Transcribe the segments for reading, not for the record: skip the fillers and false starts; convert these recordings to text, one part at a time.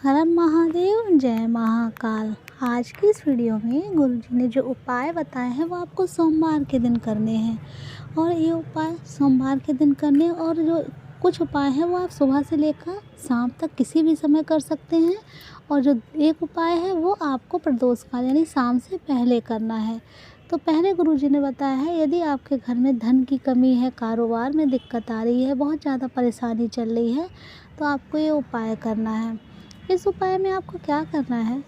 हर हर महादेव, जय महाकाल। आज की इस वीडियो में गुरुजी ने जो उपाय बताए हैं वो आपको सोमवार के दिन करने हैं। और ये उपाय सोमवार के दिन करने, और जो कुछ उपाय हैं वो आप सुबह से लेकर शाम तक किसी भी समय कर सकते हैं। और जो एक उपाय है वो आपको प्रदोष काल यानी शाम से पहले करना है। तो पहले गुरुजी ने बताया है, यदि आपके घर में धन की कमी है, कारोबार में दिक्कत आ रही है, बहुत ज़्यादा परेशानी चल रही है, तो आपको ये उपाय करना है। इस उपाय में आपको क्या करना है,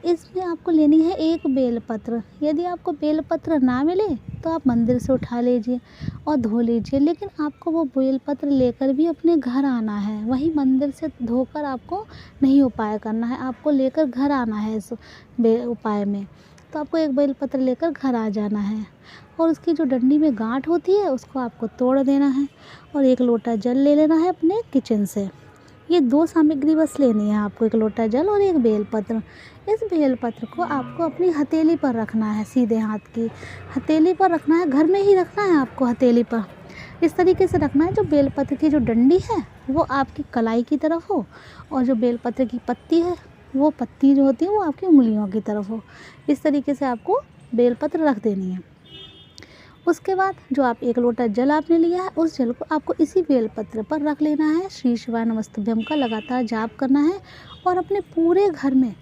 इसमें आपको लेनी है एक बेलपत्र। यदि आपको बेलपत्र ना मिले तो आप मंदिर से उठा लीजिए और धो लीजिए, लेकिन आपको वो बेलपत्र लेकर भी अपने घर आना है। वहीं मंदिर से धोकर आपको नहीं उपाय करना है, आपको लेकर घर आना है इस उपाय में। तो आपको एक बेलपत्र लेकर घर आ जाना है और उसकी जो डंडी में गांठ होती है उसको आपको तोड़ देना है और एक लोटा जल ले लेना है अपने किचन से। ये दो सामग्री बस लेनी है आपको, एक लोटा जल और एक बेलपत्र। इस बेलपत्र को आपको अपनी हथेली पर रखना है, सीधे हाथ की हथेली पर रखना है, घर में ही रखना है आपको हथेली पर। इस तरीके से रखना है जो बेलपत्र की जो डंडी है वो आपकी कलाई की तरफ हो और जो बेलपत्र की पत्ती है वो पत्ती जो होती है वो आपकी उंगलियों की तरफ हो। इस तरीके से आपको बेलपत्र रख देनी है। उसके बाद जो आप एक लोटा जल आपने लिया है उस जल को आपको इसी बेलपत्र पर रख लेना है। श्री शिवाय नमस्तुभ्यम का लगातार जाप करना है और अपने पूरे घर में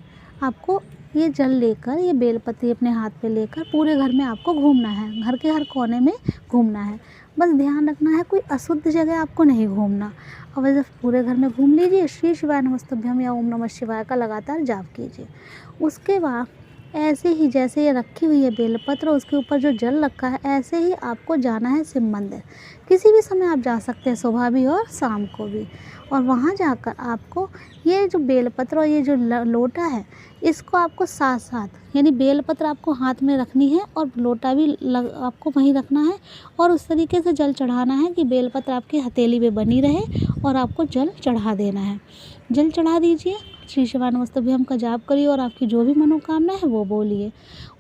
आपको ये जल लेकर, ये बेलपत्री अपने हाथ पे लेकर पूरे घर में आपको घूमना है, घर के हर कोने में घूमना है। बस ध्यान रखना है कोई अशुद्ध जगह आपको नहीं घूमना। और वैसे पूरे घर में घूम लीजिए, श्री शिवाय नमस्तुभ्यम या ओम नमः शिवाय का लगातार जाप कीजिए। उसके बाद ऐसे ही जैसे ये रखी हुई है बेलपत्र, उसके ऊपर जो जल रखा है, ऐसे ही आपको जाना है शिव मंदिर। किसी भी समय आप जा सकते हैं, सुबह भी और शाम को भी। और वहाँ जाकर आपको ये जो बेलपत्र और ये जो लोटा है इसको आपको साथ साथ, यानी बेलपत्र आपको हाथ में रखनी है और लोटा भी आपको वहीं रखना है और उस तरीके से जल चढ़ाना है कि बेलपत्र आपकी हथेली पे बनी रहे और आपको जल चढ़ा देना है। जल चढ़ा दीजिए, श्री शिवाय नमस्तुभ्यम का जाप करिए और आपकी जो भी मनोकामना है वो बोलिए।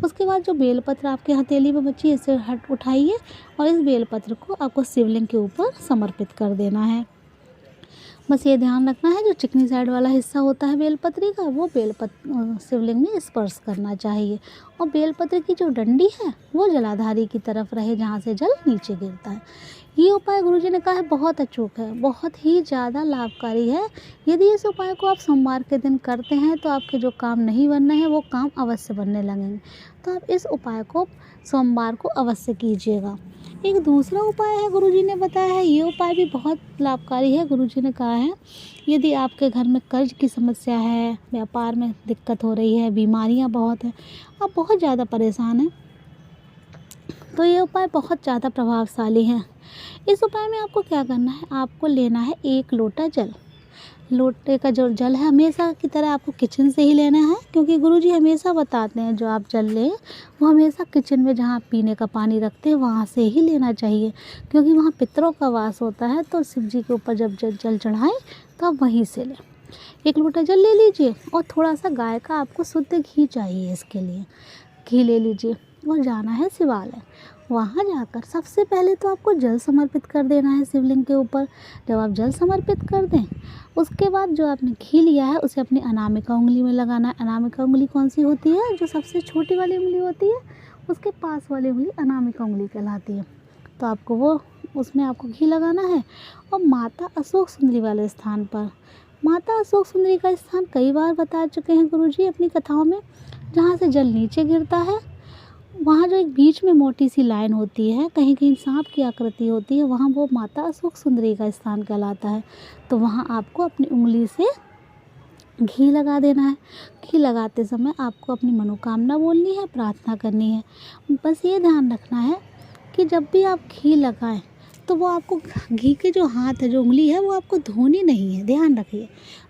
उसके बाद जो बेलपत्र आपके हथेली में बची है इसे उठाइए और इस बेलपत्र को आपको शिवलिंग के ऊपर समर्पित कर देना है। बस ये ध्यान रखना है जो चिकनी साइड वाला हिस्सा होता है बेलपत्री का वो बेलपत्र शिवलिंग में स्पर्श करना चाहिए और बेलपत्र की जो डंडी है वो जलाधारी की तरफ रहे जहाँ से जल नीचे गिरता है। ये उपाय गुरुजी ने कहा है बहुत अचूक है, बहुत ही ज़्यादा लाभकारी है। यदि इस उपाय को आप सोमवार के दिन करते हैं तो आपके जो काम नहीं बनने हैं वो काम अवश्य बनने लगेंगे। तो आप इस उपाय को सोमवार को अवश्य कीजिएगा। एक दूसरा उपाय है गुरुजी ने बताया है, ये उपाय भी बहुत लाभकारी है। गुरुजी ने कहा है यदि आपके घर में कर्ज की समस्या है, व्यापार में दिक्कत हो रही है, बीमारियां बहुत हैं, आप बहुत ज़्यादा परेशान हैं, तो ये उपाय बहुत ज़्यादा प्रभावशाली है। इस उपाय में आपको क्या करना है, आपको लेना है एक लोटा जल। लोटे का जो जल है हमेशा की तरह आपको किचन से ही लेना है, क्योंकि गुरुजी हमेशा बताते हैं जो आप जल लें वो हमेशा किचन में जहाँ पीने का पानी रखते हैं वहाँ से ही लेना चाहिए, क्योंकि वहाँ पितरों का वास होता है। तो शिव जी के ऊपर जब जल चढ़ाएं तो आप वहीं से लें। एक लोटा जल ले लीजिए और थोड़ा सा गाय का आपको शुद्ध घी चाहिए, इसके लिए घी ले लीजिए और जाना है शिवालय। वहाँ जाकर सबसे पहले तो आपको जल समर्पित कर देना है शिवलिंग के ऊपर। जब आप जल समर्पित कर दें उसके बाद जो आपने घी लिया है उसे अपनी अनामिका उंगली में लगाना है। अनामिका उंगली कौन सी होती है, जो सबसे छोटी वाली उंगली होती है उसके पास वाली उंगली अनामिका उंगली कहलाती है। तो आपको वो उसमें आपको घी लगाना है और माता अशोक सुंदरी वाले स्थान पर, माता अशोक सुंदरी का स्थान कई बार बता चुके हैं गुरुजी अपनी कथाओं में, जहाँ से जल नीचे गिरता है वहाँ जो एक बीच में मोटी सी लाइन होती है, कहीं कहीं सांप की आकृति होती है, वहाँ वो माता अशोक सुंदरी का स्थान कहलाता है। तो वहाँ आपको अपनी उंगली से घी लगा देना है। घी लगाते समय आपको अपनी मनोकामना बोलनी है, प्रार्थना करनी है। बस ये ध्यान रखना है कि जब भी आप घी लगाएं तो वो आपको घी के जो हाथ है, जो उंगली है वो आपको धोनी नहीं है, ध्यान रखिए,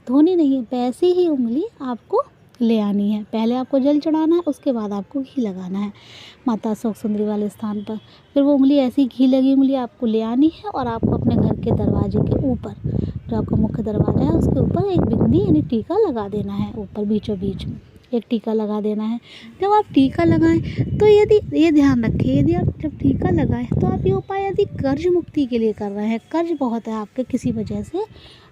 धोनी नहीं है। वैसे ही उंगली आपको ले आनी है। पहले आपको जल चढ़ाना है, उसके बाद आपको घी लगाना है माता अशोक सुंदरी वाले स्थान पर। फिर वो उंगली ऐसी घी लगी उंगली आपको ले आनी है और आपको अपने घर के दरवाजे के ऊपर, जो आपका मुख्य दरवाज़ा है उसके ऊपर एक बिंदी यानी टीका लगा देना है। ऊपर बीचों बीच में एक टीका लगा देना है। जब आप टीका लगाएं तो यदि ये ध्यान रखें, यदि आप जब टीका लगाएं तो आप ये उपाय यदि कर्ज मुक्ति के लिए कर रहे हैं, कर्ज बहुत है आपके किसी वजह से,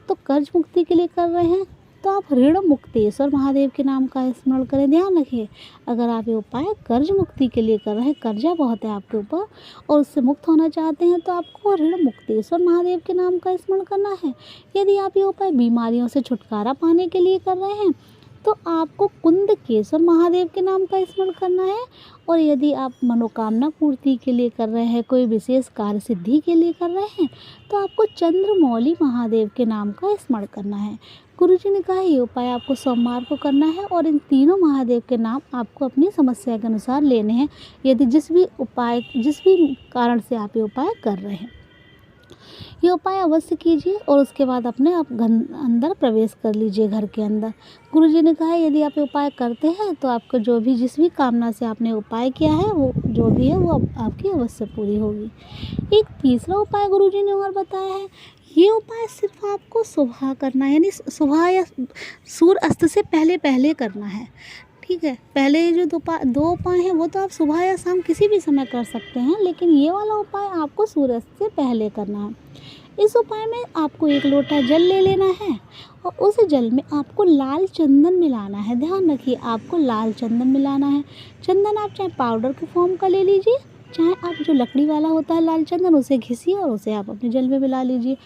तो कर्ज मुक्ति के लिए कर रहे हैं तो आप ऋण मुक्तेश्वर महादेव के नाम का स्मरण करें। ध्यान रखिए, अगर आप ये उपाय कर्ज मुक्ति के लिए कर रहे हैं, कर्जा बहुत है आपके ऊपर और उससे मुक्त होना चाहते हैं, तो आपको ऋण मुक्तेश्वर महादेव के नाम का स्मरण करना है। यदि आप ये उपाय बीमारियों से छुटकारा पाने के लिए कर रहे हैं, तो आपको कुंदकेश्वर महादेव के नाम का स्मरण करना है। और यदि आप मनोकामना पूर्ति के लिए कर रहे हैं, कोई विशेष कार्य सिद्धि के लिए कर रहे हैं, तो आपको चंद्रमौली महादेव के नाम का स्मरण करना है। गुरुजी ने कहा ये उपाय आपको सोमवार को करना है और इन तीनों महादेव के नाम आपको अपनी समस्या के अनुसार लेने हैं, यदि जिस भी कारण से आप ये उपाय कर रहे हैं। ये उपाय अवश्य कीजिए और उसके बाद अपने आप अंदर प्रवेश कर लीजिए, घर के अंदर। गुरुजी ने कहा यदि आप ये उपाय करते हैं तो आपको जिस भी कामना से आपने उपाय किया है वो जो भी है वो आपकी अवश्य पूरी होगी। एक तीसरा उपाय गुरुजी ने और बताया है, ये उपाय सिर्फ आपको सुबह करना है, यानी सुबह या सूर्य अस्त से पहले करना है। ठीक है, पहले जो दो उपाय हैं वो तो आप सुबह या शाम किसी भी समय कर सकते हैं, लेकिन ये वाला उपाय आपको सूर्यास्त से पहले करना है। इस उपाय में आपको 1 लोटा जल ले लेना है और उस जल में आपको लाल चंदन मिलाना है। ध्यान रखिए, आपको लाल चंदन मिलाना है। चंदन आप चाहे पाउडर के फॉर्म का ले लीजिए, चाहे आप जो लकड़ी वाला होता है लाल चंदन उसे घिसिए और उसे आप अपने जल में मिला लीजिए।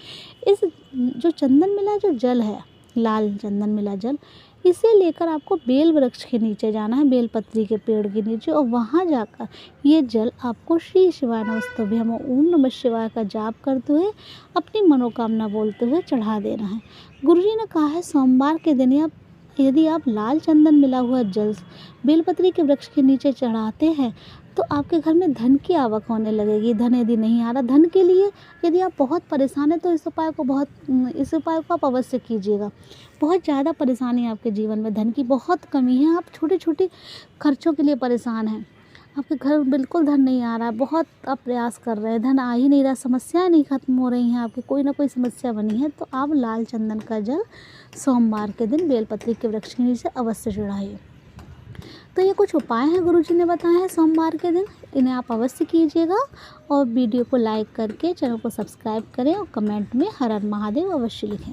इस जो चंदन मिला जो जल है, लाल चंदन मिला जल, इसे लेकर आपको बेल वृक्ष के नीचे जाना है, बेलपत्री के पेड़ के नीचे, और वहाँ जाकर ये जल आपको श्री शिवाय नमस्तुभ्यम ओम नमः शिवाय का जाप करते हुए अपनी मनोकामना बोलते हुए चढ़ा देना है। गुरुजी ने कहा है सोमवार के दिन यदि आप लाल चंदन मिला हुआ जल बेलपत्री के वृक्ष के नीचे चढ़ाते हैं तो आपके घर में धन की आवक होने लगेगी। धन यदि नहीं आ रहा, धन के लिए यदि आप बहुत परेशान हैं तो इस उपाय को आप अवश्य कीजिएगा। बहुत ज़्यादा परेशानी है आपके जीवन में, धन की बहुत कमी है, आप छोटे छोटे खर्चों के लिए परेशान हैं, आपके घर बिल्कुल धन नहीं आ रहा है, बहुत आप प्रयास कर रहे हैं, धन आ ही नहीं रहा, समस्याएं नहीं खत्म हो रही हैं, आपकी कोई ना कोई समस्या बनी है, तो आप लाल चंदन का जल सोमवार के दिन बेलपत्री के वृक्ष के नीचे अवश्य चढ़ाइए। तो ये कुछ उपाय हैं गुरुजी ने बताए हैं सोमवार के दिन, इन्हें आप अवश्य कीजिएगा और वीडियो को लाइक करके चैनल को सब्सक्राइब करें और कमेंट में हर हर महादेव अवश्य लिखें।